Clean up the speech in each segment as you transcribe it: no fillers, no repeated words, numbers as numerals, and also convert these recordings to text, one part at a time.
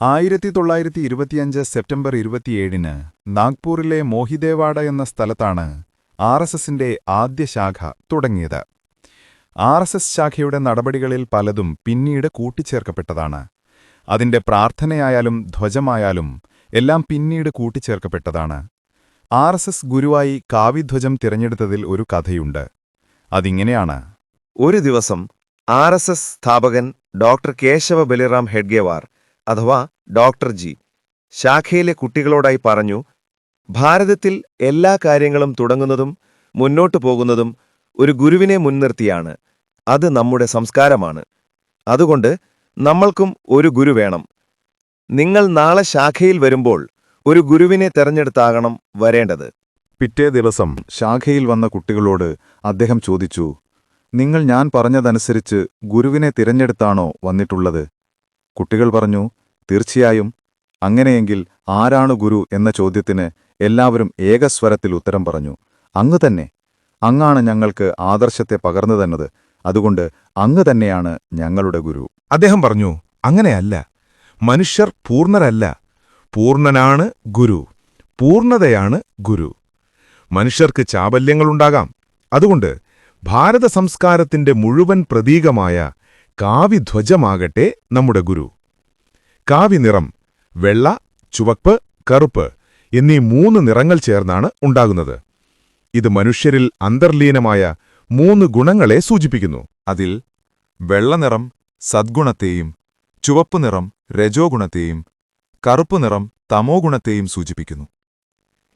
1925 September 27-ന് നാഗ്പൂരിലെ മോഹിദേവാഡ എന്ന സ്ഥലത്താണ് ആർഎസ്എസിന്റെ ആദ്യ ശാഖ തുടങ്ങിയത്. ആർഎസ്എസ് ശാഖയുടെ നടപടികളിൽ പലതും പിന്നീട് കൂട്ടിച്ചേർക്കപ്പെട്ടതാണ്. അതിന്റെ പ്രാർത്ഥനയായാലും ധ്വജമായാലും എല്ലാം പിന്നീട് കൂട്ടിച്ചേർക്കപ്പെട്ടതാണ്. ആർഎസ്എസ് ഗുരുവായി കാവിധ്വജം തിരഞ്ഞെടുത്തതിൽ ഒരു കഥയുണ്ട്. അതിങ്ങനെയാണ്. ഒരു ദിവസം ആർഎസ്എസ് സ്ഥാപകൻ ഡോക്ടർ കേശവ ബലിറാം ഹെഡ്ഗേവാർ അഥവാ ഡോക്ടർ ജി ശാഖയിലെ കുട്ടികളോടായി പറഞ്ഞു, ഭാരതത്തിൽ എല്ലാ കാര്യങ്ങളും തുടങ്ങുന്നതും മുന്നോട്ടു പോകുന്നതും ഒരു ഗുരുവിനെ മുൻനിർത്തിയാണ്. അത് നമ്മുടെ സംസ്കാരമാണ്. അതുകൊണ്ട് നമ്മൾക്കും ഒരു ഗുരു വേണം. നിങ്ങൾ നാളെ ശാഖയിൽ വരുമ്പോൾ ഒരു ഗുരുവിനെ തെരഞ്ഞെടുത്താകണം വരേണ്ടത്. പിറ്റേ ദിവസം ശാഖയിൽ വന്ന കുട്ടികളോട് അദ്ദേഹം ചോദിച്ചു, നിങ്ങൾ ഞാൻ പറഞ്ഞതനുസരിച്ച് ഗുരുവിനെ തിരഞ്ഞെടുത്താണോ വന്നിട്ടുള്ളത്? കുട്ടികൾ പറഞ്ഞു, തീർച്ചയായും. അങ്ങനെയെങ്കിൽ ആരാണ് ഗുരു എന്ന ചോദ്യത്തിന് എല്ലാവരും ഏകസ്വരത്തിൽ ഉത്തരം പറഞ്ഞു, അങ്ങ് തന്നെ. അങ്ങാണ് ഞങ്ങൾക്ക് ആദർശത്തെ പകർന്നു തന്നത്. അതുകൊണ്ട് അങ്ങ് തന്നെയാണ് ഞങ്ങളുടെ ഗുരു. അദ്ദേഹം പറഞ്ഞു, അങ്ങനെയല്ല. മനുഷ്യർ പൂർണ്ണരല്ല. പൂർണ്ണനാണ് ഗുരു. പൂർണ്ണതയാണ് ഗുരു. മനുഷ്യർക്ക് ചാബല്യങ്ങളുണ്ടാകാം. അതുകൊണ്ട് ഭാരത സംസ്കാരത്തിന്റെ മുഴുവൻ പ്രതീകമായ കാവിധ്വജമാകട്ടെ നമ്മുടെ ഗുരു. കാവിനിറം വെള്ള, ചുവപ്പ്, കറുപ്പ് എന്നീ 3 നിറങ്ങൾ ചേർന്നാണ് ഉണ്ടാകുന്നത്. ഇത് മനുഷ്യരിൽ അന്തർലീനമായ 3 ഗുണങ്ങളെ സൂചിപ്പിക്കുന്നു. അതിൽ വെള്ളനിറം സദ്ഗുണത്തെയും, ചുവപ്പുനിറം രജോഗുണത്തെയും, കറുപ്പുനിറം തമോഗുണത്തെയും സൂചിപ്പിക്കുന്നു.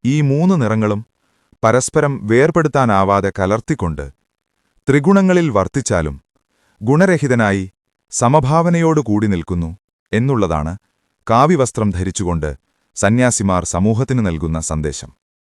ഈ 3 നിറങ്ങളും പരസ്പരം വേർപെടുത്താനാവാതെ കലർത്തിക്കൊണ്ട് ത്രിഗുണങ്ങളിൽ വർത്തിച്ചാലും ഗുണരഹിതനായി സമഭാവനയോടുകൂടി നിൽക്കുന്നു എന്നുള്ളതാണ് കാവിവസ്ത്രം ധരിച്ചുകൊണ്ട് സന്യാസിമാർ സമൂഹത്തിന് നൽകുന്ന സന്ദേശം.